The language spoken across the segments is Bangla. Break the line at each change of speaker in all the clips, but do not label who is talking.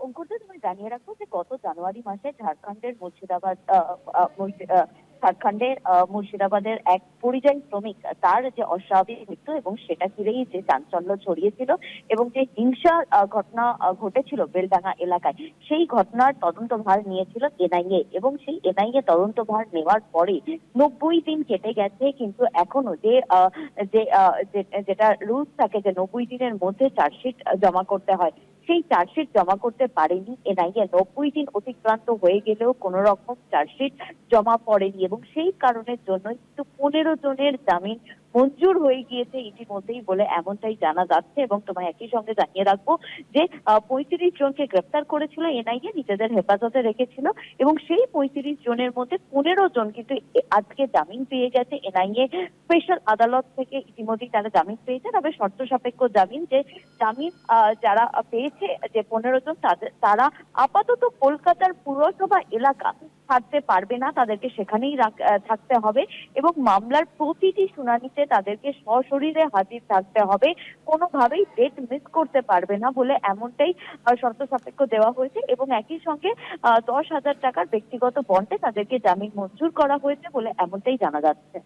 অঙ্কুরদা, তুমি জানিয়ে রাখো যে গত জানুয়ারি মাসে ঝাড়খণ্ডের মুর্শিদাবাদের এক পরিযায়ী শ্রমিক তার যে অস্বাভাবিক মৃত্যু এবং সেটা ঘিরেই যে চাঞ্চল্য ছড়িয়েছিল এবং যে হিংসার ঘটনা ঘটেছিল বেলডাঙ্গা এলাকায়, সেই ঘটনার তদন্তভার নিয়েছিল এনআইএ এবং সেই এনআইএ তদন্তভার নেওয়ার পরে 90 দিন কেটে গেছে, কিন্তু এখনো যেটা রুলস থাকে যে 90 দিনের মধ্যে চার্জশিট জমা করতে হয়, সেই চার্জশিট জমা করতে পারেনি এনআইএ। 90 দিন অতিক্রান্ত হয়ে গেলেও কোন রকম চার্জশিট জমা পড়েনি এবং সেই কারণের জন্য কিন্তু 15 জনের জামিন মঞ্জুর হয়ে গিয়েছে ইতিমধ্যেই বলে এমনটাই জানা যাচ্ছে। এবং তোমায় একই সঙ্গে জানিয়ে রাখবো যে 35 জনকে গ্রেপ্তার করেছিল এনআইএ, নিজেদের হেফাজতে রেখেছিল এবং সেই 35 জনের মধ্যে 15 জন কিন্তু আজকে জামিন পেয়ে গেছে এনআইএ স্পেশাল আদালত থেকে। ইতিমধ্যেই তারা জামিন পেয়েছে, তবে শর্ত সাপেক্ষ জামিন। যে জামিন যারা পেয়েছে, যে 15 জন, তারা আপাতত কলকাতার পুরসভা এলাকা ছাড়তে পারবে না, তাদেরকে সেখানেই থাকতে হবে এবং মামলার প্রতিটি শুনানিতে তাদেরকে সশরীরে হাজির থাকতে হবে, কোনোভাবেই ডেট মিস করতে পারবে না বলে এমনটাই শর্ত সাপেক্ষ দেওয়া হয়েছে। এবং একই সঙ্গে 10,000 টাকার ব্যক্তিগত বন্ডে তাদেরকে জামিন মঞ্জুর করা হয়েছে বলে এমনটাই জানা যাচ্ছে।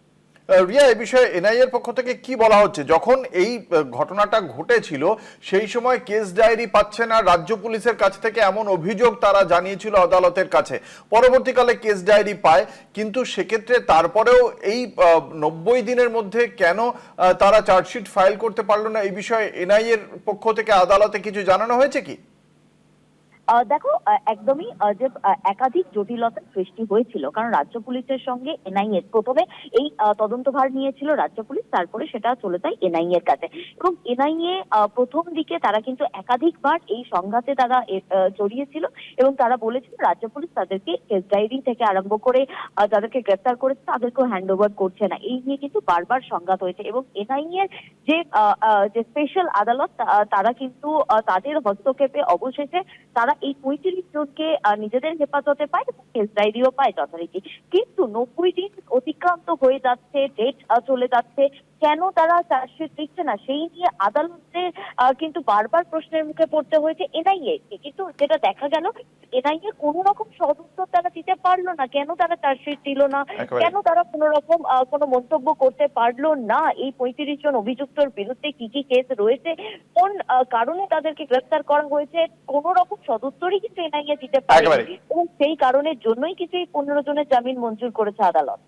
রিয়া, এই বিষয়ে এনআইএর পক্ষ থেকে কি বলা হচ্ছে? যখন এই ঘটনাটা ঘটেছিল সেই সময় কেস ডায়েরি পাচ্ছে না রাজ্য পুলিশের কাছ থেকে, এমন অভিযোগ তারা জানিয়েছিল আদালতের কাছে। পরবর্তীকালে কেস ডায়েরি পায়, কিন্তু সেক্ষেত্রে তারপরেও এই 90 দিনের মধ্যে কেন তারা চার্জশিট ফাইল করতে পারলো না, এই বিষয়ে এনআইএর পক্ষ থেকে আদালতে কিছু জানানো হয়েছে কি?
দেখো, একদমই যে একাধিক জটিলতার সৃষ্টি হয়েছিল, কারণ রাজ্য পুলিশের সঙ্গে এনআইএ প্রথমে এই তদন্তভার নিয়েছিল রাজ্য পুলিশ, তারপরে সেটা চলে যায় এনআইএ এর কাছে। এবং এনআইএ প্রথম দিকে তারা কিন্তু একাধিকবার এই সংঘাতে তারা জড়িয়েছিল এবং তারা বলেছিল রাজ্য পুলিশ তাদেরকে কেস ডায়েরি থেকে আরম্ভ করে যাদেরকে গ্রেপ্তার করেছে তাদেরকেও হ্যান্ড ওভার করছে না। এই নিয়ে কিন্তু বারবার সংঘাত হয়েছে এবং এনআইএ যে স্পেশাল আদালত, তারা কিন্তু তাদের হস্তক্ষেপে অবশেষে তারা এই 35 জনকে নিজেদের হেফাজতে পায় এবং কেস ডায়েরিও পায় যথারীতি। কিন্তু 90 দিন অতিক্রান্ত হয়ে যাচ্ছে, ডেট চলে যাচ্ছে, কেন তারা চার্জশিট দিচ্ছে না সেই নিয়ে আদালতে কিন্তু বারবার প্রশ্নের মুখে পড়তে হয়েছে এনআইএ কে। কিন্তু যেটা দেখা গেল, এনআইএ কোনো রকম সদুত্তর তারা দিতে পারলো না। কেন তারা চার্জশিট দিল না, কেন তারা কোনো রকম কোনো মন্তব্য করতে পারলো না এই 35 জন অভিযুক্তর বিরুদ্ধে কি কি কেস রয়েছে, কোন কারণে তাদেরকে গ্রেফতার করা হয়েছে, কোন রকম সদুত্তরই কিন্তু এনআইএ দিতে পারেনি এবং সেই কারণের জন্যই কিন্তু এই 15 জনের জামিন মঞ্জুর করেছে আদালত।